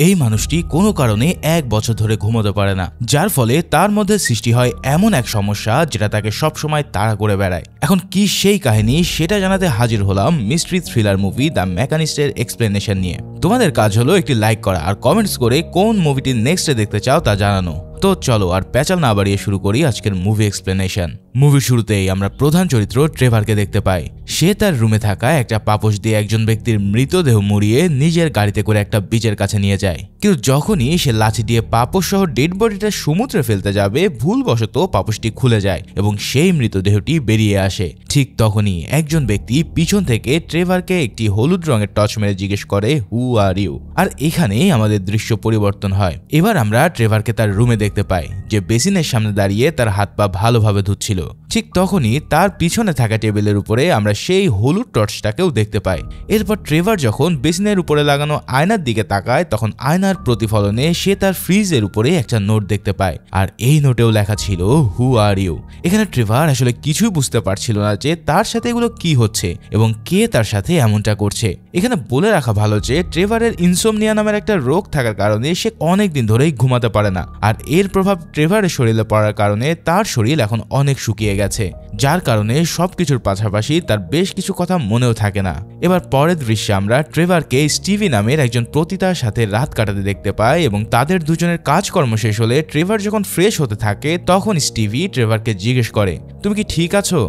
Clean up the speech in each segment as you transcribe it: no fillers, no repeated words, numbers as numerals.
এই মানুষটি কোনো কারণে 1 বছর ধরে ঘুমোতে পারে না, যার ফলে তার মধ্যে সৃষ্টি হয় এমন এক সমস্যা যেটা তাকে সবসময় তাড়া করে বেড়ায়। এখন কি সেই কাহিনী সেটা জানাতে হাজির হলাম মিস্ট্রি থ্রিলার মুভি দ্য মেকানিস্টের এক্সপ্লেনেশন নিয়ে। তোমাদের কাজ হলো একটি লাইক করা আর কমেন্টস করে কোন মুভিটি নেক্সটে দেখতে চাও তা জানানো। তো চলো আর প্যাচাল না বাড়িয়ে শুরু করি আজকের মুভি এক্সপ্লেনেশন। মুভির শুরুতেই আমরা প্রধান চরিত্র ট্রেভারকে দেখতে পাই। সে তার রুমে থাকা একটা পাপোশ দিয়ে একজন ব্যক্তির মৃতদেহ মুড়িয়ে নিজের গাড়িতে করে একটা বিচের কাছে নিয়ে যায়। কিন্তু যখনই সে লাঠি দিয়ে পাপোশ সহ ডেড বডিটা সমুদ্রে ফেলতে যাবে, ভুলবশত পাপোশটি খুলে যায় এবং সেই মৃতদেহটি বেরিয়ে আসে। ঠিক তখনই একজন ব্যক্তি পিছন থেকে ট্রেভারকে একটি হলুদ রঙের টর্চ মেরে জিজ্ঞেস করে, হু আর ইউ? আর এখানেই আমাদের দৃশ্য পরিবর্তন হয়। এবার আমরা ট্রেভারকে তার রুমে দেখতে পাই, যে বেসিনের সামনে দাঁড়িয়ে তার হাত পা ভালোভাবে ধুচ্ছিল। ঠিক তখনই তার পিছনে থাকা টেবিলের উপরে আমরা সেই হলুদ টর্চটাকেও দেখতে পাই। এরপর ট্রেভার যখন বেসিনের উপরে লাগানো আয়নার দিকে তাকায়, তখন আয়নার প্রতিফলনে সে তার ফ্রিজের উপরে একটা নোট দেখতে পায়, আর এই নোটেও লেখা ছিল, হু আর ইউ? এখানে ট্রেভার আসলে কিছুই বুঝতে পারছিল না যে তার সাথে এগুলো কি হচ্ছে এবং কে তার সাথে এমনটা করছে। এখানে বলে রাখা ভালো যে ট্রেভারের ইনসোমনিয়া নামের একটা রোগ থাকার কারণে সে অনেকদিন ধরেই ঘুমাতে পারে না, আর এর প্রভাব ট্রেভারের শরীরে পড়ার কারণে তার শরীর এখন অনেক শুকিয়ে গেছে, যার কারণে সবকিছুর পাশাপাশি তার বেশ কিছু কথা মনেও থাকে না। এবার পরের দৃশ্যে আমরা ট্রেভারকে স্টিভি নামের একজন পতিতার সাথে রাত কাটাতে দেখতে পাই এবং তাদের দুজনের কাজকর্ম শেষ হলে ট্রেভার যখন ফ্রেশ হতে থাকে, তখন স্টিভি ট্রেভারকে জিজ্ঞেস করে, তুমি কি ঠিক আছো?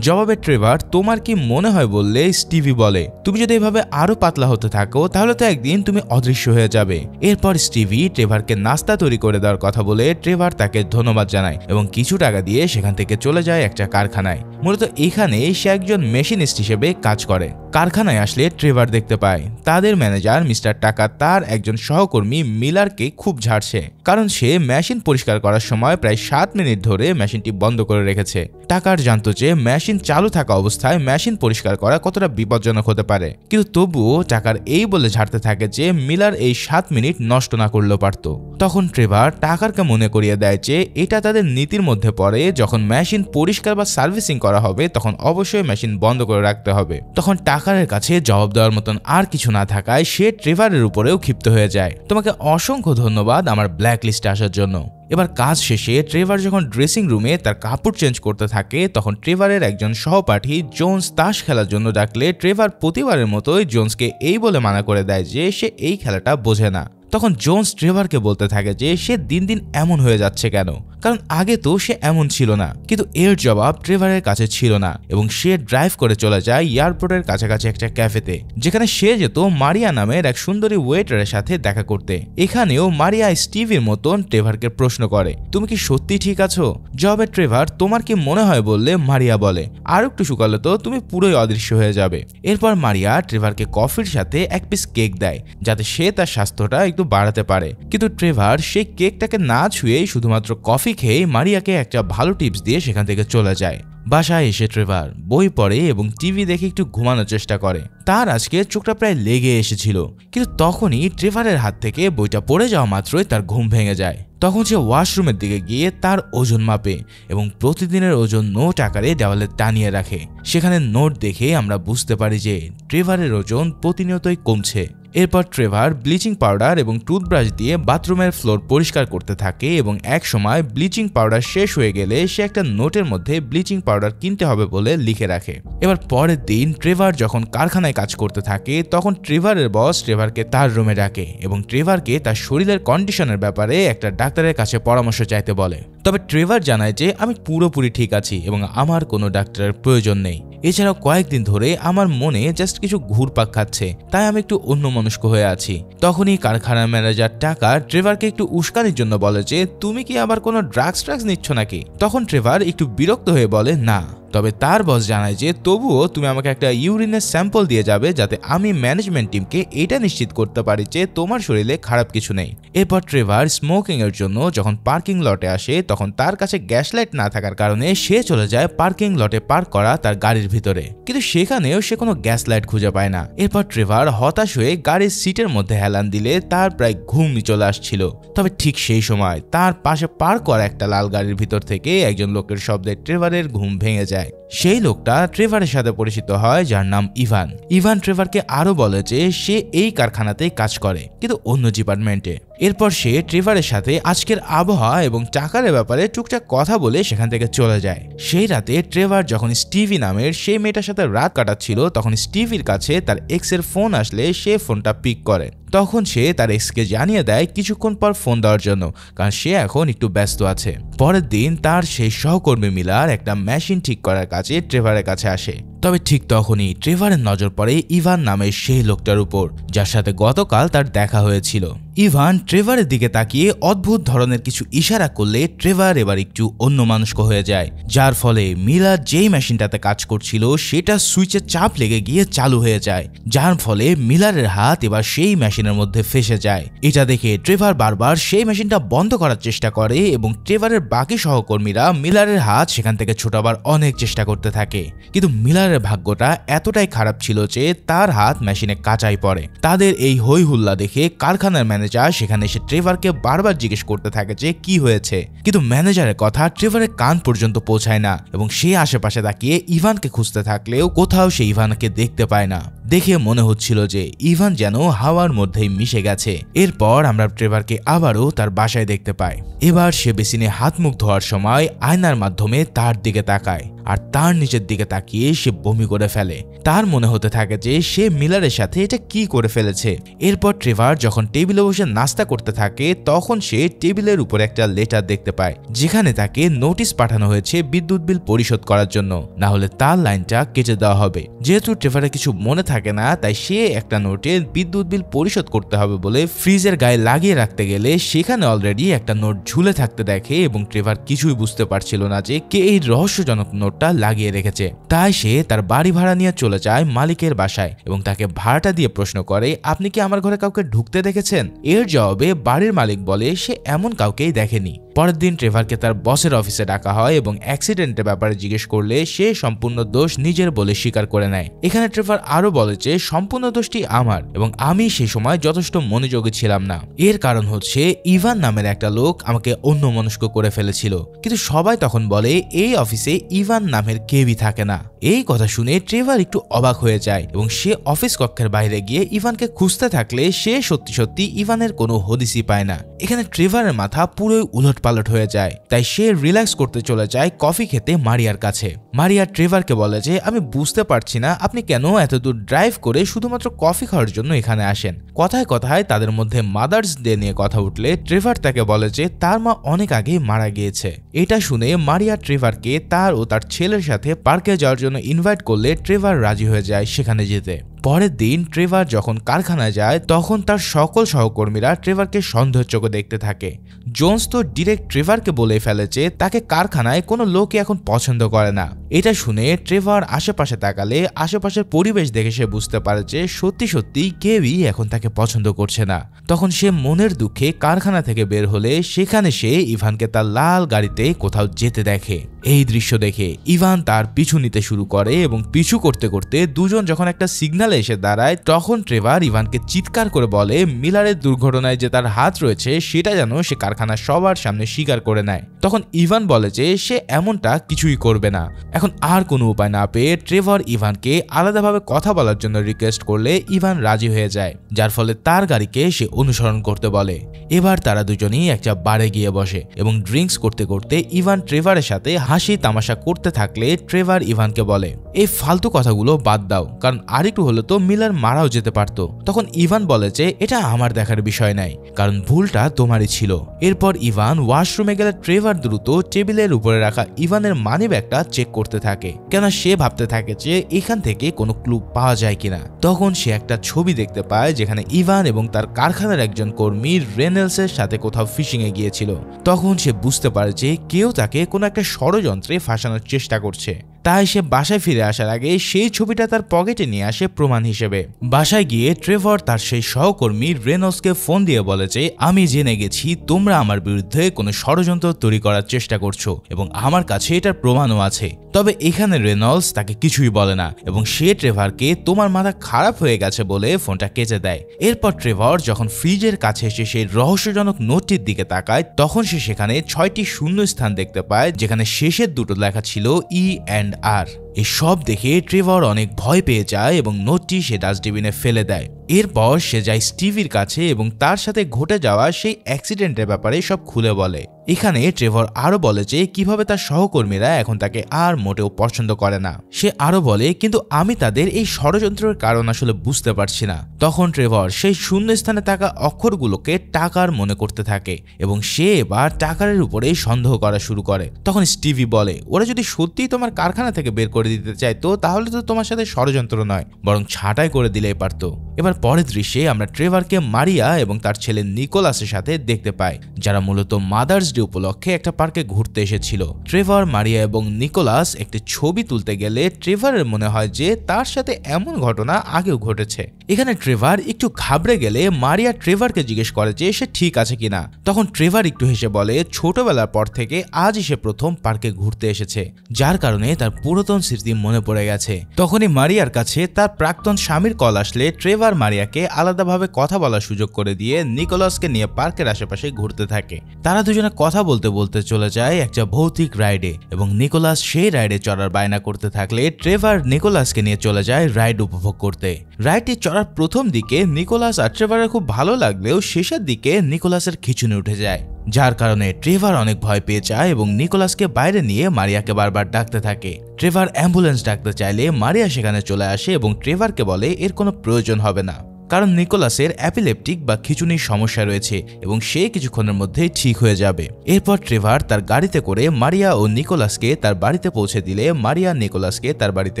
জবাবে ট্রেভার, তোমার কি মনে হয় বললে স্টিভি বলে, তুমি যদি এভাবে আরো পাতলা হতে থাকো তাহলে তো একদিন তুমি অদৃশ্য হয়ে যাবে। এরপর স্টিভি ট্রেভারকে নাস্তা তৈরি করে দেওয়ার কথা বলে ট্রেভার তাকে ধন্যবাদ জানায় এবং কিছু টাকা দিয়ে সেখান থেকে চলে যায় একটা কারখানায়। মূলত এখানে সে একজন মেশিনিস্ট হিসেবে কাজ করে। কারখানায় আসলে ট্রেভার দেখতে পায় তাদের ম্যানেজার মিস্টার টাকা তার একজন সহকর্মী মিলারকে খুব ঝাড়ছে, কারণ সে মেশিন পরিষ্কার করার সময় প্রায় 7 মিনিট ধরে মেশিনটি বন্ধ করে রেখেছে। টাকার জানতো যে মেশিন চালু থাকা অবস্থায় মেশিন পরিষ্কার করা কতটা বিপজ্জনক হতে পারে, কিন্তু তবুও টাকার এই বলে ঝাড়তে থাকে যে মিলার এই 7 মিনিট নষ্ট না করলেও পারত। তখন ট্রেভার টাকারকে মনে করিয়ে দেয় যে এটা তাদের নীতির মধ্যে পড়ে, যখন মেশিন পরিষ্কার বা সার্ভিসিং করা হবে তখন অবশ্যই মেশিন বন্ধ করে রাখতে হবে। তখন টাকারের কাছে জবাব দেওয়ার মতন আর কিছু না থাকায় সে ট্রেভারের উপরেও ক্ষিপ্ত হয়ে যায়। তোমাকে অসংখ্য ধন্যবাদ আমার ব্ল্যাক লিস্টে আসার জন্য। এবার কাজ শেষে ট্রেভার যখন ড্রেসিং রুমে তার কাপড় চেঞ্জ করতে থাকে, তখন ট্রেভারের একজন সহপাঠী জোন্স তাস খেলার জন্য ডাকলে ট্রেভার প্রতিবারের মতোই জোন্সকে এই বলে মানা করে দেয় যে সে এই খেলাটা বোঝে না। তখন জোন্স ট্রেভারকে বলতে থাকে যে সে দিন দিন এমন হয়ে যাচ্ছে কেন, কারণ আগে তো সে এমন ছিল না। কিন্তু এর জবাব ট্রেভারের কাছে ছিল না এবং সে ড্রাইভ করে চলে যায় এয়ারপোর্টের কাছাকাছি একটা ক্যাফেতে, যেখানে সে যেত মারিয়া নামের এক সুন্দরী ওয়েটারের সাথে দেখা করতে। এখানেও মারিয়া স্টিভির মতন ট্রেভারকে প্রশ্ন করে, তুমি কি সত্যি ঠিক আছো? জবাবে ট্রেভার, তোমার কি মনে হয় বললে মারিয়া বলে, আর একটু শুকালে তো তুমি পুরোই অদৃশ্য হয়ে যাবে। এরপর মারিয়া ট্রেভারকে কফির সাথে এক পিস কেক দেয় যাতে সে তার স্বাস্থ্যটা একটু বাড়াতে পারে, কিন্তু ট্রেভার সেই কেকটাকে না ছুঁয়েই শুধুমাত্র কফি খেয়ে মারিয়াকে একটা ভালো টিপস দিয়ে সেখান থেকে চলে যায়। বাসায় এসে ট্রেভার বই পড়ে এবং টিভি দেখে একটু ঘুমানোর চেষ্টা করে। তার আজকে চোখটা প্রায় লেগে এসেছিল, কিন্তু তখনই ট্রেভারের হাত থেকে বইটা পড়ে যাওয়া মাত্রই তার ঘুম ভেঙে যায়। তখন সে ওয়াশরুমের দিকে গিয়ে তার ওজন মাপে এবং প্রতিদিনের ওজন নোট আকারে দেওয়ালে টানিয়ে রাখে। সেখানে নোট দেখে আমরা বুঝতে পারি যে ট্রেভারের ওজন প্রতিনিয়তই কমছে। এরপর ট্রেভার ব্লিচিং পাউডার এবং টুথব্রাশ দিয়ে বাথরুমের ফ্লোর পরিষ্কার করতে থাকে এবং এক সময় ব্লিচিং পাউডার শেষ হয়ে গেলে সে একটা নোটের মধ্যে ব্লিচিং পাউডার কিনতে হবে বলে লিখে রাখে। এবার পরের দিন ট্রেভার যখন কারখানায় কাজ করতে থাকে, তখন ট্রেভারের বস ট্রেভারকে তার রুমে ডাকে এবং ট্রেভারকে তার শরীরের কন্ডিশনের ব্যাপারে একটা ডাক্তারের কাছে পরামর্শ চাইতে বলে। তবে ট্রেভার জানায় যে আমি পুরোপুরি ঠিক আছি এবং আমার কোনো ডাক্তারের প্রয়োজন নেই। এছাড়াও কয়েকদিন ধরে আমার মনে জাস্ট কিছু ঘুরপাক খাচ্ছে, তাই আমি একটু অন্যমনস্ক হয়ে আছি। তখনই কারখানার ম্যানেজার টাকা ট্রেভারকে একটু উস্কানির জন্য বলে যে তুমি কি আবার কোনো ড্রাগস নিচ্ছ নাকি? তখন ট্রেভার একটু বিরক্ত হয়ে বলে না, তবে তার বস জানায় যে তবুও তুমি আমাকে একটা ইউরিনের স্যাম্পল দিয়ে যাবে যাতে আমি ম্যানেজমেন্ট টিমকে এটা নিশ্চিত করতে পারি যে তোমার শরীরে খারাপ কিছু নেই। এরপর ট্রেভার স্মোকিং এর জন্য যখন পার্কিং লটে আসে, তখন তার কাছে গ্যাস লাইট না থাকার কারণে সে চলে যায় পার্কিং লটে পার্ক করা তার গাড়ির ভিতরে, কিন্তু সেখানেও সে কোনো গ্যাস লাইট খুঁজে পায় না। এরপর ট্রেভার হতাশ হয়ে গাড়ির সিটের মধ্যে হেলান দিলে তার প্রায় ঘুমই চলে আসছিল। তবে ঠিক সেই সময় তার পাশে পার্ক করা একটা লাল গাড়ির ভিতর থেকে একজন লোকের শব্দে ট্রেভারের ঘুম ভেঙে যায়। দেয়। সেই লোকটা ট্রেভারের সাথে পরিচিত হয়, যার নাম ইভান। ইভান ট্রেভারকে আরো বলে যে সে এই কারখানাতেই কাজ করে, কিন্তু অন্য ডিপার্টমেন্টে। এরপর সে ট্রেভারের সাথে আজকের আবহাওয়া এবং টাকার ব্যাপারে টুকটাক কথা বলে সেখান থেকে চলে যায়। সেই রাতে ট্রেভার যখন স্টিভি নামের সেই মেয়েটার সাথে রাত কাটাচ্ছিল, তখন স্টিভির কাছে তার এক্সের ফোন আসলে সে ফোনটা পিক করে। তখন সে তার এক্সকে জানিয়ে দেয় কিছুক্ষণ পর ফোন দেওয়ার জন্য, কারণ সে এখন একটু ব্যস্ত আছে। পরের দিন তার সেই সহকর্মী মিলার একটা মেশিন ঠিক করার কাজে ট্রেভারের কাছে আসে। তবে ঠিক তখনই ট্রেভারের নজর পড়ে ইভান নামের সেই লোকটার উপর, যার সাথে গতকাল তার দেখা হয়েছিল। ইভান ট্রেভারের দিকে তাকিয়ে অদ্ভুত ধরনের কিছু ইশারা করলে ট্রেভার এবার একটু অন্যমনস্ক হয়ে যায়, যার ফলে মিলার যেই মেশিনটাতে কাজ করছিল সেটা সুইচে চাপ লেগে গিয়ে চালু হয়ে যায়, যার ফলে মিলারের হাত এবার সেই মেশিনের মধ্যে ফেসে যায়। এটা দেখে ট্রেভার বারবার সেই মেশিনটা বন্ধ করার চেষ্টা করে এবং ট্রেভারের বাকি সহকর্মীরা মিলারের হাত সেখান থেকে ছোটাবার অনেক চেষ্টা করতে থাকে, কিন্তু মিলারের ভাগ্যটা এতটাই খারাপ ছিল যে তার হাত মেশিনে কাঁচাই পড়ে। তাদের এই হই হুল্লা দেখে কারখানার ম্যানেজার সেখানে এসে ট্রেভারকে বারবার জিজ্ঞেস করতে থাকে যে কি হয়েছে, কিন্তু ম্যানেজারের কথা ট্রেভারের কান পর্যন্ত পৌঁছায় না এবং সে আশেপাশে তাকিয়ে ইভানকে খুঁজতে থাকলেও কোথাও সে ইভানকে দেখতে পায় না। দেখে মনে হচ্ছিল যে ইভান যেন হাওয়ার মধ্যেই মিশে গেছে। এরপর আমরা ট্রেভারকে আবারও তার বাসায় দেখতে পাই। এবার সে বেসিনে হাত মুখ ধোয়ার সময় আয়নার মাধ্যমে তার দিকে তাকায়, আর তার নিচের দিকে তাকিয়ে সে বমি করে ফেলে। তার মনে হতে থাকে যে সে মিলারের সাথে এটা কি করে ফেলেছে। এরপর ট্রেভার যখন টেবিলে বসে নাস্তা করতে থাকে, তখন সে টেবিলের উপরে একটা লেটার দেখতে পায়, যেখানে তাকে নোটিশ পাঠানো হয়েছে বিদ্যুৎ বিল পরিশোধ করার জন্য, না হলে তার লাইনটা কেটে দেওয়া হবে। যেহেতু ট্রেভারের কিছু মনে থাকে না, তাই সে একটা নোটে বিদ্যুৎ বিল পরিশোধ করতে হবে বলে ফ্রিজের গায়ে লাগিয়ে রাখতে গেলে সেখানে অলরেডি একটা নোট ঝুলে থাকতে দেখে এবং ট্রেভার কিছুই বুঝতে পারছিল না যে কে এই রহস্যজনক নোটটা লাগিয়ে রেখেছে। তাই সে তার বাড়ি ভাড়া নিয়ে চলে যায় মালিকের বাসায় এবং তাকে ভাড়াটা দিয়ে প্রশ্ন করে, আপনি কি আমার ঘরে কাউকে ঢুকতে দেখেছেন? এর জবাবে বাড়ির মালিক বলে সে এমন কাউকেই দেখেনি। পরের দিন ট্রেভারকে তার বসের অফিসে ডাকা হয় এবং অ্যাক্সিডেন্টের ব্যাপারে জিজ্ঞেস করলে সে সম্পূর্ণ দোষ নিজের বলে স্বীকার করে নেয়। এখানে ট্রেভার আরো বলে যে সম্পূর্ণ দোষটি আমার এবং আমি সেই সময় যথেষ্ট মনোযোগী ছিলাম না। এর কারণ হচ্ছে ইভান নামের একটা লোক আমাকে অন্যমনস্ক করে ফেলেছিল, কিন্তু সবাই তখন বলে এই অফিসে ইভান নামের কেউই থাকে না। এই কথা শুনে ট্রেভার একটু অবাক হয়ে যায় এবং সে অফিস কক্ষের বাইরে গিয়ে ইভানকে খুঁজতে থাকলে সে সত্যি সত্যি ইভানের কোনো হদিসই পায় না। এখানে ট্রেভারের মাথা পুরোই উলটপালট হয়ে যায়, তাই সে রিল্যাক্স করতে চলে যায় কফি খেতে মারিয়ার কাছে। মারিয়া ট্রেভারকে বলে যে আমি বুঝতে পারছি না আপনি কেন এত দূর ড্রাইভ করে শুধুমাত্র কফি খাওয়ার জন্য এখানে আসেন। কথায় কথায় তাদের মধ্যে মাদার্স ডে নিয়ে কথা উঠলে ট্রেভার তাকে বলে যে তার মা অনেক আগেই মারা গিয়েছে। এটা শুনে মারিয়া ট্রেভারকে তার ও তার ছেলের সাথে পার্কে যাওয়ার জন্য ইনভাইট করলে ট্রেভার রাজি হয়ে যায় সেখানে যেতে। পরের দিন ট্রেভার যখন কারখানায় যায়, তখন তার সকল সহকর্মীরা ট্রেভারকে সন্দেহের চোখে দেখতে থাকে। জোন্স তো ডিরেক্ট ট্রেভারকে বলে ফেলে যে তাকে কারখানায় কোনো লোকই এখন পছন্দ করে না। এটা শুনে ট্রেভার আশেপাশে তাকালে আশেপাশের পরিবেশ দেখে সে বুঝতে পারে যে সত্যি সত্যি কেউই এখন তাকে পছন্দ করছে না। তখন সে মনের দুঃখে কারখানা থেকে বের হলে সেখানে সে ইভানকে তার লাল গাড়িতে কোথাও যেতে দেখে। এই দৃশ্য দেখে ইভান তার পিছু নিতে শুরু করে এবং পিছু করতে করতে দুজন যখন একটা সিগন্যালে এসে দাঁড়ায়, তখন ট্রেভার ইভানকে চিৎকার করে বলে মিলারের দুর্ঘটনায় যে তার হাত রয়েছে সেটা যেন সে কারখানার সবার সামনে স্বীকার করে নেয়। তখন ইভান বলে যে সে এমনটা কিছুই করবে না। এখন আর কোনো উপায় না পেয়ে ট্রেভার ইভানকে আলাদাভাবে কথা বলার জন্য রিকোয়েস্ট করলে ইভান রাজি হয়ে যায়, যার ফলে তার গাড়িকে সে অনুসরণ করতে বলে। এবার তারা দুজনেই একটা বারে গিয়ে বসে এবং ড্রিঙ্কস করতে করতে ইভান ট্রেভারের সাথে হাসি তামাশা করতে থাকলে ট্রেভার ইভানকে বলে এই ফালতু কথাগুলো বাদ দাও, কারণ আরেকটু হলে তো মিলার মারাও যেতে পারতো। তখন ইভান বলে যে এটা আমার দেখার বিষয় নাই, কারণ ভুলটা তোমারই ছিল। এরপর ইভান ওয়াশরুমে গেলে ট্রেভার দ্রুত টেবিলের উপরে রাখা ইভানের মানি ব্যাগটা চেক করতে থাকে, কেন সে ভাবতে থাকে যে এখান থেকে কোনো ক্লু পাওয়া যায় কিনা। তখন সে একটা ছবি দেখতে পায় যেখানে ইভান এবং তার কারখানার একজন কর্মী রেনেলসের সাথে কোথাও ফিশিং এ গিয়েছিল। তখন সে বুঝতে পারে যে কেউ তাকে কোনো একটা ষড়যন্ত্রে ফাঁসানোর চেষ্টা করছে। তাই সে বাসায় ফিরে আসার আগে সেই ছবিটা তার পকেটে নিয়ে আসে প্রমাণ হিসেবে। বাসায় গিয়ে ট্রেভার তার সেই সহকর্মী রেনল্ডসকে ফোন দিয়ে বলে যে আমি জেনে গেছি তোমরা আমার বিরুদ্ধে কোনো ষড়যন্ত্র তৈরি করার চেষ্টা করছো এবং আমার কাছে এটার প্রমাণও আছে। তবে এখানে রেনল্ডস তাকে কিছুই বলে না এবং সে ট্রেভারকে তোমার মাথা খারাপ হয়ে গেছে বলে ফোনটা কেচে দেয়। এরপর ট্রেভার যখন ফ্রিজের কাছে এসে সেই রহস্যজনক নোটটির দিকে তাকায় তখন সে সেখানে 6টি শূন্য স্থান দেখতে পায়, যেখানে শেষের দুটো লেখা ছিল E&R। এই সব দেখে ট্রেভার অনেক ভয় পেয়ে যায় এবং নোটটি সে ডাস্টবিনে ফেলে দেয়। এরপর সে যায় স্টিভির কাছে এবং তার সাথে ঘটে যাওয়া সেই অ্যাক্সিডেন্টের ব্যাপারে সব খুলে বলে। এখানে ট্রেভার আরো বলে যে কিভাবে তার সহকর্মীরা এখন তাকে আর মোটেও পছন্দ করে না। সে আরো বলে, কিন্তু আমি তাদের এই ষড়যন্ত্রের কারণ আসলে বুঝতে পারছি না। তখন ট্রেভার সেই শূন্য স্থানে থাকা অক্ষরগুলোকে টাকার মনে করতে থাকে এবং সে এবার টাকারের উপরে সন্দেহ করা শুরু করে। তখন স্টিভি বলে, ওরা যদি সত্যিই তোমার কারখানা থেকে বের করে দিতে চাইতো তাহলে তো তোমার সাথে ষড়যন্ত্র নয়, বরং ছাঁটাই করে দিলেই পারতো। এবার পরের দৃশ্যে আমরা ট্রেভারকে মারিয়া এবং তার ছেলে নিকোলাসের সাথে দেখতে পাই, যারা মূলত মাদার্স ডে উপলক্ষে একটা পার্কে ঘুরতে এসেছিল। ট্রেভার, মারিয়া এবং নিকোলাস একটি ছবি তুলতে গেলে ট্রেভারের মনে হয় যে তার সাথে এমন ঘটনা আগেও ঘটেছে। এখানে ট্রেভার একটু ঘাবড়ে গেলে মারিয়া ট্রেভারকে জিজ্ঞেস করে যে সে ঠিক আছে কিনা। তখন ট্রেভার একটু হেসে বলে ছোটবেলার পর থেকে আজই সে প্রথম পার্কে ঘুরতে এসেছে, যার কারণে তার পুরাতন স্মৃতি মনে পড়ে গেছে। তখনই মারিয়ার কাছে তার প্রাক্তন স্বামীর কল আসলে ট্রেভার মারিয়াকে আলাদাভাবে কথা বলার সুযোগ করে দিয়ে নিকোলাসকে নিয়ে পার্কের আশেপাশে ঘুরতে থাকে। তারা দুজনে কথা বলতে বলতে চলে যায় একটা ভৌতিক রাইডে এবং নিকোলাস সেই রাইডে চড়ার বায়না করতে থাকলে ট্রেভার নিকোলাসকে নিয়ে চলে যায় রাইড উপভোগ করতে। রাইডটি চড়ার প্রথম দিকে নিকোলাস আর ট্রেভারের খুব ভালো লাগলেও শেষের দিকে নিকোলাসের খিঁচুনি উঠে যায়, যার কারণে ট্রেভার অনেক ভয় পেয়ে যায় এবং নিকোলাসকে বাইরে নিয়ে মারিয়াকে বারবার ডাকতে থাকে। ট্রেভার অ্যাম্বুলেন্স ডাকতে চাইলে মারিয়া সেখানে চলে আসে এবং ট্রেভারকে বলে এর কোনো প্রয়োজন হবে না, কারণ নিকোলাসের অ্যাপিলেপটিক বা খিঁচুনির সমস্যা রয়েছে এবং সে কিছুক্ষণের মধ্যেই ঠিক হয়ে যাবে। এরপর ট্রেভার তার গাড়িতে করে মারিয়া ও নিকোলাসকে তার বাড়িতে পৌঁছে দিলে মারিয়া নিকোলাসকে তার বাড়িতে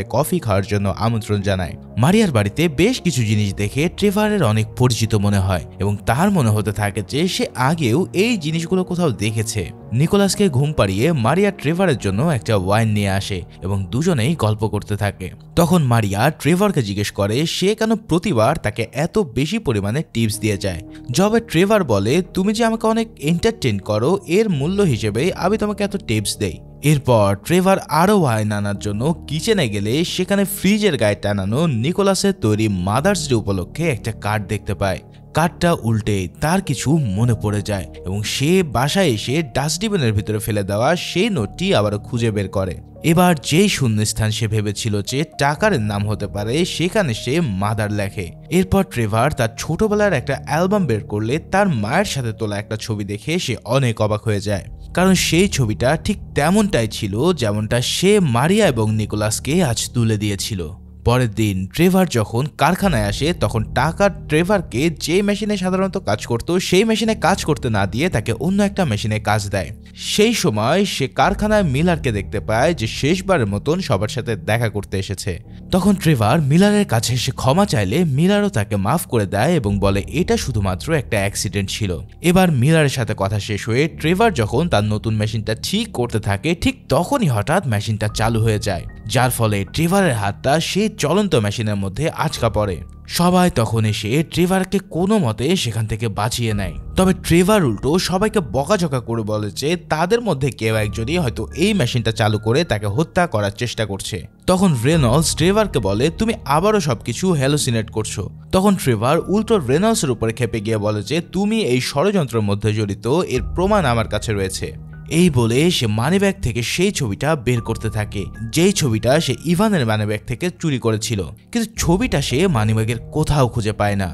কফি খাওয়ার জন্য আমন্ত্রণ জানায়। মারিয়ার বাড়িতে বেশ কিছু জিনিস দেখে ট্রেভারের অনেক পরিচিত মনে হয় এবং তার মনে হতে থাকে যে সে আগেও এই জিনিসগুলো কোথাও দেখেছে। নিকোলাসকে ঘুম পাড়িয়ে মারিয়া ট্রেভারের জন্য একটা ওয়াইন নিয়ে আসে এবং দুজনেই গল্প করতে থাকে। তখন মারিয়া ট্রেভারকে জিজ্ঞেস করে সে কেন প্রতিবার তাকে এত বেশি পরিমাণে টিপস দিয়ে যায়। জবে ট্রেভার বলে, তুমি যে আমাকে অনেক এন্টারটেইন করো, এর মূল্য হিসেবে আমি তোমাকে এত টিপস দেই। এরপর ট্রেভার আরো ওয়াইন আনার জন্য কিচেনে গেলে সেখানে ফ্রিজের গায়ে টানানো নিকোলাসের তৈরি মাদার্স ডে উপলক্ষে একটা কার্ড দেখতে পায়। কার্ডটা উল্টে তার কিছু মনে পড়ে যায় এবং সে বাসায় এসে ডাস্টবিনের ভিতরে ফেলে দেওয়া সেই নোটটি আবারও খুঁজে বের করে। এবার যেই শূন্যস্থান সে ভেবেছিল যে টাকারের নাম হতে পারে সেখানে সে মাদার লেখে। এরপর ট্রেভার তার ছোটবেলার একটা অ্যালবাম বের করলে তার মায়ের সাথে তোলা একটা ছবি দেখে সে অনেক অবাক হয়ে যায়, কারণ সেই ছবিটা ঠিক তেমনটাই ছিল যেমনটা সে মারিয়া এবং নিকোলাসকে আজ তুলে দিয়েছিল। পরের দিন ট্রেভার যখন কারখানায় আসে তখন টাকার ট্রেভারকে যে মেশিনে সাধারণত কাজ করত সেই মেশিনে কাজ করতে না দিয়ে তাকে অন্য একটা মেশিনে কাজ দেয়। সেই সময় সে কারখানায় মিলারকে দেখতে পায় যে শেষবারের মতন সবার সাথে দেখা করতে এসেছে। তখন ট্রেভার মিলারের কাছে এসে ক্ষমা চাইলে মিলারও তাকে মাফ করে দেয় এবং বলে এটা শুধুমাত্র একটা অ্যাক্সিডেন্ট ছিল। এবার মিলারের সাথে কথা শেষ হয়ে ট্রেভার যখন তার নতুন মেশিনটা ঠিক করতে থাকে ঠিক তখনই হঠাৎ মেশিনটা চালু হয়ে যায়, যার ফলে ট্রেভারের হাতটা সেই চলন্ত মেশিনের মধ্যে আটকা পড়ে। সবাই তখন এসে ট্রেভারকে কোনো মতে সেখান থেকে বাঁচিয়ে নেয়। তবে ট্রেভার উল্টো সবাইকে বকাঝকা করে বলে যে তাদের মধ্যে কেউ একজনই হয়তো এই মেশিনটা চালু করে তাকে হত্যা করার চেষ্টা করছে। তখন রেনল্ডস ট্রেভারকে বলে তুমি আবারও সবকিছু হ্যালুসিনেট করছো। তখন ট্রেভার উল্টো রেনল্ডসের উপরে খেপে গিয়ে বলে যে তুমি এই ষড়যন্ত্রের মধ্যে জড়িত, এর প্রমাণ আমার কাছে রয়েছে। এই বলে সে মানিব্যাগ থেকে সেই ছবিটা বের করতে থাকে, যেই ছবিটা সে ইভানের মানিব্যাগ থেকে চুরি করেছিল, কিন্তু ছবিটা সে মানিব্যাগের কোথাও খুঁজে পায় না।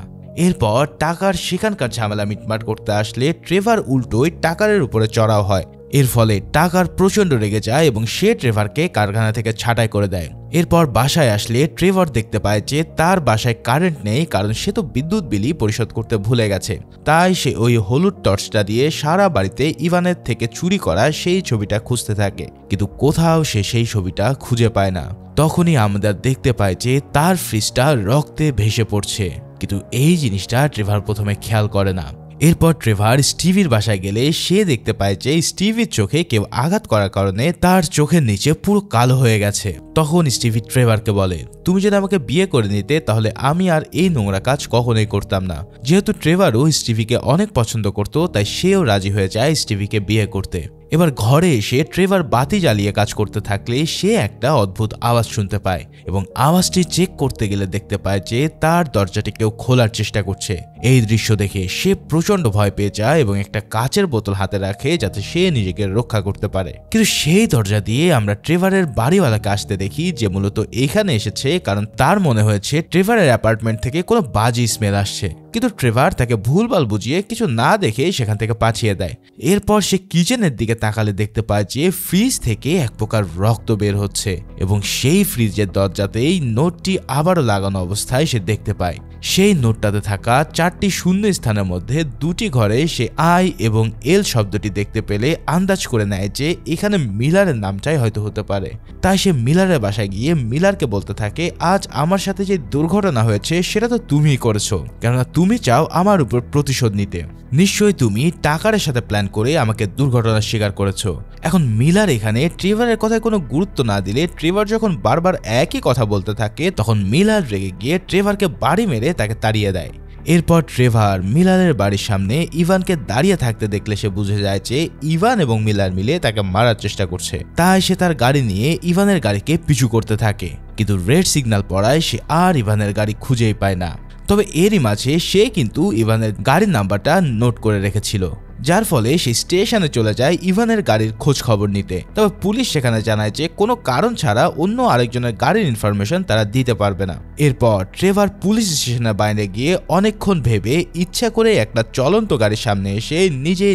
এরপর টাকার সেখানকার ঝামেলা মিটমাট করতে আসলে ট্রেভার উল্টোই টাকারের উপরে চড়াও হয়। এর ফলে টাকার প্রচন্ড রেগে যায় এবং সে ট্রেভারকে কারখানা থেকে ছাঁটাই করে দেয়। এরপর বাসায় আসলে ট্রেভার দেখতে পায় যে তার বাসায় কারেন্ট নেই, কারণ সে তো বিদ্যুৎ বিলই পরিশোধ করতে ভুলে গেছে। তাই সে ওই হলুদ টর্চটা দিয়ে সারা বাড়িতে ইভানের থেকে চুরি করা সেই ছবিটা খুঁজতে থাকে, কিন্তু কোথাও সে সেই ছবিটা খুঁজে পায় না। তখনই আমরা দেখতে পাই যে তার ফ্রিজটা রক্তে ভেসে পড়ছে, কিন্তু এই জিনিসটা ট্রেভার প্রথমে খেয়াল করে না। এরপর ট্রেভার স্টিভির বাসায় গেলে সে দেখতে পায় যে স্টিভির চোখে কেউ আঘাত করার কারণে তার চোখের নিচে পুরো কালো হয়ে গেছে। তখন স্টিভি ট্রেভারকে বলে তুমি যদি আমাকে বিয়ে করে নিতে তাহলে আমি আর এই নোংরা কাজ কখনোই করতাম না। যেহেতু ট্রেভারও স্টিভিকে অনেক পছন্দ করত তাই সেও রাজি হয়ে যায় স্টিভিকে বিয়ে করতে। এবার ঘরে এসে ট্রেভার বাতি জ্বালিয়ে কাজ করতে থাকলে সে একটা অদ্ভুত আওয়াজ শুনতে পায় এবং আওয়াজটি চেক করতে গেলে দেখতে পায় যে তার দরজাটি কেউ খোলার চেষ্টা করছে। এই দৃশ্য দেখে সে প্রচন্ড ভয় পেয়ে যায় এবং একটা কাচের বোতল হাতে রাখে যাতে সে নিজেকে রক্ষা করতে পারে। কিন্তু সেই দরজা দিয়ে আমরা ট্রেভারের বাড়িওয়ালাকে আসতে দেখি, যে মূলত এখানে এসেছে কারণ তার মনে হয়েছে ট্রেভারের অ্যাপার্টমেন্ট থেকে কোনো বাজে স্মেল আসছে। কিন্তু ট্রেভার তাকে ভুলভাল বুঝিয়ে কিছু না দেখে সেখান থেকে পাঠিয়ে দেয়। এরপর সে কিচেনের দিকে তাকালে দেখতে পায় যে ফ্রিজ থেকে এক প্রকার রক্ত বের হচ্ছে এবং সেই ফ্রিজের দরজাতেই নোটটি আবারও লাগানো অবস্থায় সে দেখতে পায়। সেই নোটটাতে থাকা 4টি শূন্য স্থানের মধ্যে 2টি ঘরে সে আই এবং এল শব্দটি দেখতে পেলে আন্দাজ করে নেয় যে এখানে মিলারের নামটাই হয়তো হতে পারে। তাই সে মিলারের বাসায় গিয়ে মিলারকে বলতে থাকে, আজ আমার সাথে যে দুর্ঘটনা হয়েছে সেটা তো তুমিই করেছো, কেননা তুমি চাও আমার উপর প্রতিশোধ নিতে। নিশ্চয়ই তুমি টাকারের সাথে প্ল্যান করে আমাকে দুর্ঘটনার শিকার করেছো। এখন মিলার এখানে ট্রেভারের কথায় কোনো গুরুত্ব না দিলে ট্রেভার যখন বারবার একই কথা বলতে থাকে তখন মিলার রেগে গিয়ে ট্রেভারকে বাড়ি মেরে তাকে তাড়িয়ে দেয়। এরপর ট্রেভার মিলারের বাড়ির সামনে ইভানকে দাঁড়িয়ে থাকতে দেখলে সে বুঝে যায় যে ইভান এবং মিলার মিলে তাকে মারার চেষ্টা করছে। তাই সে তার গাড়ি নিয়ে ইভানের গাড়িকে পিছু করতে থাকে, কিন্তু রেড সিগন্যাল পড়ায় সে আর ইভানের গাড়ি খুঁজেই পায় না। তবে এরই মাঝে সে কিন্তু ইভানের গাড়ির নাম্বারটা নোট করে রেখেছিল, যার ফলে সে স্টেশনে চলে যায় ইভানের গাড়ির খোঁজ খবর নিতে। তবে পুলিশ সেখানে জানায় যে কোনো কারণ ছাড়া অন্য আরেকজনের গাড়ির ইনফরমেশন তারা দিতে পারবে না। এরপর ট্রেভার পুলিশ স্টেশনের বাইরে গিয়ে অনেকক্ষণ ভেবে ইচ্ছা করে একটা চলন্ত গাড়ির সামনে এসে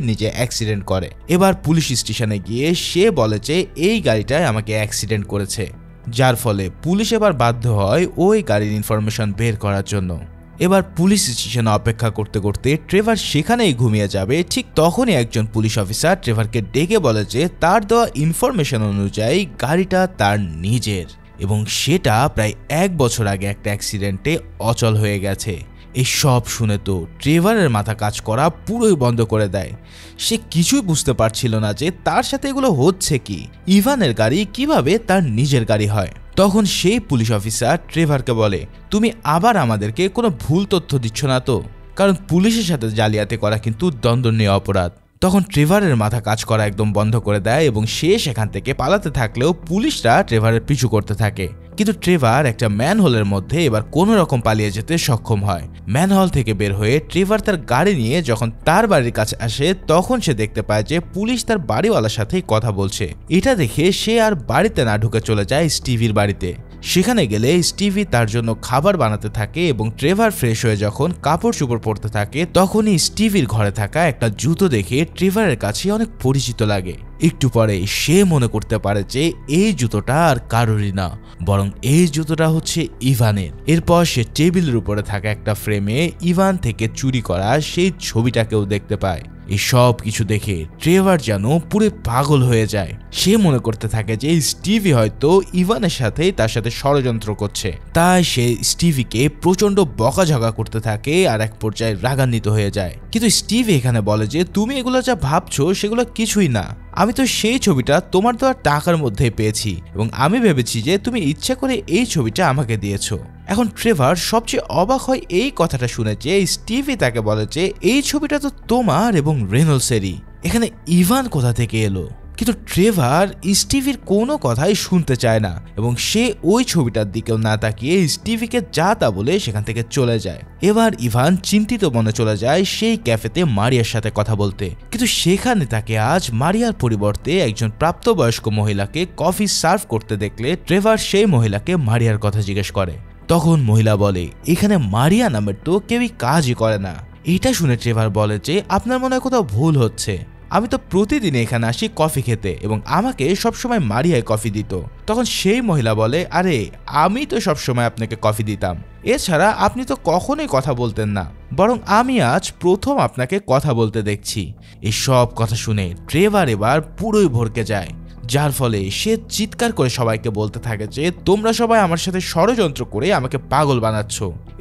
নিজে অ্যাক্সিডেন্ট করে। এবার পুলিশ স্টেশনে গিয়ে সে বলে যে এই গাড়িটাই আমাকে অ্যাক্সিডেন্ট করেছে, যার ফলে পুলিশ এবার বাধ্য হয় ওই গাড়ির ইনফরমেশন বের করার জন্য। এবার পুলিশ স্টেশনে অপেক্ষা করতে করতে ট্রেভার সেখানেই ঘুমিয়ে যাবে। ঠিক তখনই একজন পুলিশ অফিসার ট্রেভারকে ডেকে বলে যে তার দেওয়া ইনফরমেশন অনুযায়ী গাড়িটা তার নিজের এবং সেটা প্রায় 1 বছর আগে একটা অ্যাক্সিডেন্টে অচল হয়ে গেছে। এই সব শুনে তো ট্রেভারের মাথা কাজ করা পুরোই বন্ধ করে দেয়। সে কিছুই বুঝতে পারছিল না যে তার সাথে এগুলো হচ্ছে কি, ইভানের গাড়ি কিভাবে তার নিজের গাড়ি হয়। তখন সেই পুলিশ অফিসার ট্রেভারকে বলে, তুমি আবার আমাদেরকে কোনো ভুল তথ্য দিচ্ছ না তো? কারণ পুলিশের সাথে জালিয়াতি করা কিন্তু দণ্ডনীয় অপরাধ। তখন ট্রেভারের মাথা কাজ করা একদম বন্ধ করে দেয় এবং সে সেখান থেকে পালাতে থাকলেও পুলিশরা ট্রেভারের পিছু করতে থাকে। কিন্তু ট্রেভার একটা ম্যানহোলের মধ্যে এবার কোনো রকম পালিয়ে যেতে সক্ষম হয়। ম্যানহোল থেকে বের হয়ে ট্রেভার তার গাড়ি নিয়ে যখন তার বাড়ির কাছে আসে তখন সে দেখতে পায় যে পুলিশ তার বাড়িওয়ালার সাথেই কথা বলছে। এটা দেখে সে আর বাড়িতে না ঢুকে চলে যায় স্টিভির বাড়িতে। সেখানে গেলে স্টিভি তার জন্য খাবার বানাতে থাকে এবং ট্রেভার ফ্রেশ হয়ে যখন কাপড় চোপড় পরতে থাকে তখনই স্টিভির ঘরে থাকা একটা জুতো দেখে ট্রেভারের কাছে অনেক পরিচিত লাগে। একটু পরে সে মনে করতে পারে যে এই জুতোটা আর কারোরই না, বরং এই জুতোটা হচ্ছে ইভানের। এরপর সে টেবিলের উপরে থাকা একটা ফ্রেমে ইভান থেকে চুরি করা সেই ছবিটাকেও দেখতে পায়। এই সব কিছু দেখে ট্রেভার যেন পুরো পাগল হয়ে যায়। সে মনে করতে থাকে যে স্টিভি হয়তো ইভানের সাথে তার সাথে ষড়যন্ত্র করছে। তাই সে স্টিভিকে প্রচন্ড বকাঝকা করতে থাকে আর এক পর্যায়ে রাগান্বিত হয়ে যায়। কিন্তু স্টিভি এখানে বলে যে তুমি এগুলো যা ভাবছো সেগুলো কিছুই না, আমি তো সেই ছবিটা তোমার দেওয়া টাকার মধ্যে পেয়েছি এবং আমি ভেবেছি যে তুমি ইচ্ছা করে এই ছবিটা আমাকে দিয়েছো। এখন ট্রেভার সবচেয়ে অবাক হয় এই কথাটা শুনে যে স্টিভি তাকে বলে যে এই ছবিটা তো তোমার এবং রেনল্ডসেরই, এখানে ইভান কোথা থেকে এলো? কিন্তু ট্রেভার স্টিভির কোনো কথাই শুনতে চায় না এবং সে ওই ছবিটার দিকেও না তাকিয়ে স্টিভিকে যা তা বলে সেখান থেকে চলে যায়। এবার ইভান চিন্তিত মনে চলে যায় সেই ক্যাফেতে মারিয়ার সাথে কথা বলতে, কিন্তু সেখানে তাকে আজ মারিয়ার পরিবর্তে একজন প্রাপ্তবয়স্ক মহিলাকে কফি সার্ভ করতে দেখলে ট্রেভার সেই মহিলাকে মারিয়ার কথা জিজ্ঞেস করে। তখন মহিলা বলে এখানে মারিয়া নামের তো কেউই কাজই করে না। এটা শুনে ট্রেভার বলে যে আপনার মনে হয় কোথাও ভুল হচ্ছে, আমি তো প্রতিদিন এখানে আসি কফি খেতে এবং আমাকে সবসময় মারিয়ায় কফি দিত। তখন সেই মহিলা বলে আরে আমি তো সবসময় আপনাকে কফি দিতাম, এছাড়া আপনি তো কখনোই কথা বলতেন না, বরং আমি আজ প্রথম আপনাকে কথা বলতে দেখছি। এই সব কথা শুনে ট্রেভার এবার পুরোই ভরকে যায়, যার ফলে সে চিৎকার করে সবাইকে বলতে থাকে যে তোমরা সবাই আমার সাথে ষড়যন্ত্র করে আমাকে পাগল বানাচ্ছ।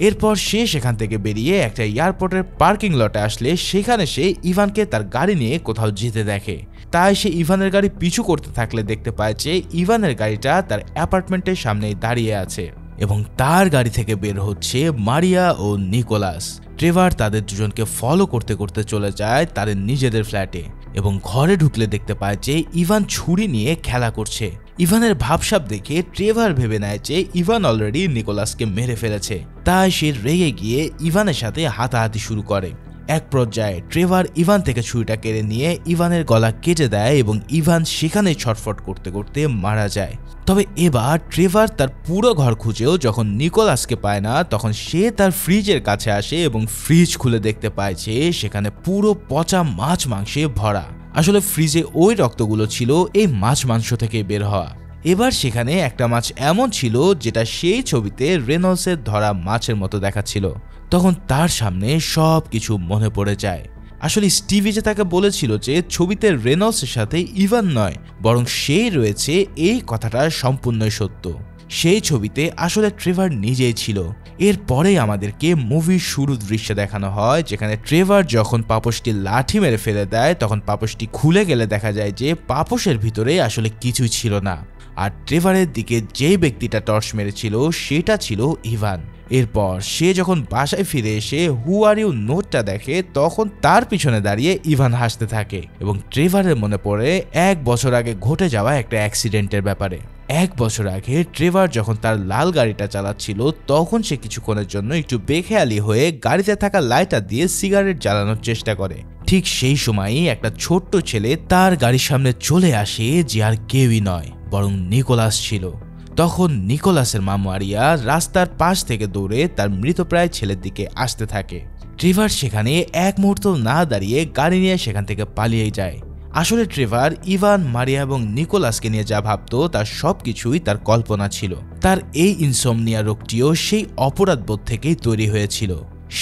এরপর সে সেখান থেকে বেরিয়ে একটা এয়ারপোর্টের পার্কিং লটে আসলে সেখানে সে ইভানকে তার গাড়ি নিয়ে কোথাও যেতে দেখে। তাই সে ইভানের গাড়ি পিছু করতে থাকলে দেখতে পায় যে ইভানের গাড়িটা তার অ্যাপার্টমেন্টের সামনেই দাঁড়িয়ে আছে এবং তার গাড়ি থেকে বের হচ্ছে মারিয়া ও নিকোলাস। ট্রেভার তাদের দুজনকে ফলো করতে করতে চলে যায় তাদের নিজেদের ফ্ল্যাটে এবং ঘরে ঢুকলে দেখতে পায় যে ইভান ছুরি নিয়ে খেলা করছে। ইভানের ভাবসাব দেখে ট্রেভার ভেবে নেয় যে ইভান অলরেডি নিকোলাসকে মেরে ফেলেছে, তাই সে রেগে গিয়ে ইভানের সাথে হাতাহাতি শুরু করে। এক পর্যায়ে ট্রেভার ইভান থেকে ছুরিটা কেড়ে নিয়ে ইভানের গলা কেটে দেয় এবং ইভান সেখানে ছটফট করতে করতে মারা যায়। তবে এবার ট্রেভার তার পুরো ঘর খুঁজেও যখন নিকোলাসকে পায় না, তখন সে তার ফ্রিজের কাছে আসে এবং ফ্রিজ খুলে দেখতে পায় যে সেখানে পুরো পচা মাছ মাংসে ভরা। আসলে ফ্রিজে ওই রক্তগুলো ছিল এই মাছ মাংস থেকে বের হওয়া। এবার সেখানে একটা মাছ এমন ছিল যেটা সেই ছবিতে রেনল্ডসের ধরা মাছের মতো দেখাচ্ছিল। তখন তার সামনে সব কিছু মনে পড়ে যায়। আসলে স্টিভি যে তাকে বলেছিল যে ছবিতে রেনল্ডসের সাথে ইভান নয়, বরং সেই রয়েছে, এই কথাটা সম্পূর্ণই সত্য। সেই ছবিতে আসলে ট্রেভার নিজেই ছিল। এরপরেই আমাদেরকে মুভির শুরুর দৃশ্য দেখানো হয়, যেখানে ট্রেভার যখন পাপোশটি লাঠি মেরে ফেলে দেয়, তখন পাপোশটি খুলে গেলে দেখা যায় যে পাপোশের ভিতরে আসলে কিছুই ছিল না। আর ট্রেভারের দিকে যেই ব্যক্তিটা টর্চ মেরেছিল সেটা ছিল ইভান। এরপর সে যখন বাসায় ফিরে এসে হু আর ইউ নোটটা দেখে, তখন তার পিছনে দাঁড়িয়ে ইভান হাসতে থাকে এবং ট্রেভারের মনে পড়ে 1 বছর আগে ঘটে যাওয়া একটা অ্যাক্সিডেন্টের ব্যাপারে। 1 বছর আগে ট্রেভার যখন তার লাল গাড়িটা চালাচ্ছিল, তখন সে কিছুক্ষণের জন্য একটু বেখেয়ালি হয়ে গাড়িতে থাকা লাইটার দিয়ে সিগারেট জ্বালানোর চেষ্টা করে। ঠিক সেই সময়ই একটা ছোট্ট ছেলে তার গাড়ির সামনে চলে আসে, যে আর কেউই নয় বরং নিকোলাস ছিল। তখন নিকোলাসের মা মারিয়া রাস্তার পাশ থেকে দৌড়ে তার মৃতপ্রায় ছেলের দিকে আসতে থাকে। ট্রেভার সেখানে এক মুহূর্ত না দাঁড়িয়ে গাড়ি নিয়ে সেখান থেকে পালিয়ে যায়। আসলে ট্রেভার ইভান, মারিয়া এবং নিকোলাসকে নিয়ে যা ভাবতো তার সবকিছুই তার কল্পনা ছিল। তার এই ইনসোমনিয়া রোগটিও সেই অপরাধবোধ থেকেই তৈরি হয়েছিল।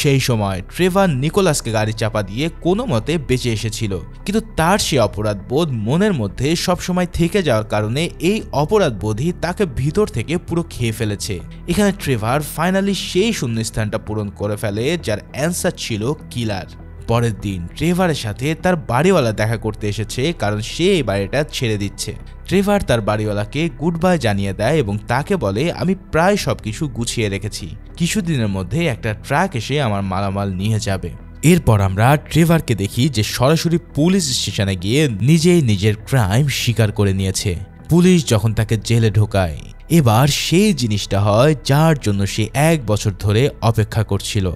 সেই সময় ট্রেভার নিকোলাসকে গাড়ি চাপা দিয়ে কোনো মতে বেঁচে এসেছিল, কিন্তু তার সেই অপরাধবোধ মনের মধ্যে সবসময় থেকে যাওয়ার কারণে এই অপরাধবোধই তাকে ভিতর থেকে পুরো খেয়ে ফেলেছে। এখানে ট্রেভার ফাইনালি সেই শূন্যস্থানটা পূরণ করে ফেলে, যার অ্যান্সার ছিল কিলার। পরের দিন ট্রেভারের সাথে তার বাড়িওয়ালা দেখা করতে এসেছে, কারণ সে এই বাড়িটা ছেড়ে দিচ্ছে। ট্রেভার তার বাড়িওয়ালাকে গুড বাই জানিয়ে দেয় এবং তাকে বলে, আমি প্রায় সবকিছু গুছিয়ে রেখেছি, কিছুদিনের মধ্যে একটা ট্রাক এসে আমার মালামাল নিয়ে যাবে। এরপর আমরা ট্রেভারকে দেখি যে সরাসরি পুলিশ স্টেশনে গিয়ে নিজেই নিজের ক্রাইম স্বীকার করে নিয়েছে। পুলিশ যখন তাকে জেলে ঢোকায়, এবার সেই জিনিসটা হয় যার জন্য সে 1 বছর ধরে অপেক্ষা করছিল।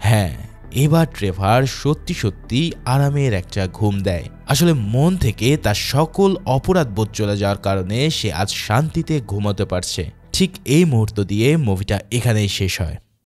হ্যাঁ, এবার ট্রেভার সত্যি সত্যি আরামের একটা ঘুম দেয়। আসলে মন থেকে তার সকল অপরাধবোধ চলে যাওয়ার কারণে সে আজ শান্তিতে ঘুমাতে পারছে। ঠিক এই মুহূর্ত দিয়ে মুভিটা এখানেই শেষ হয়।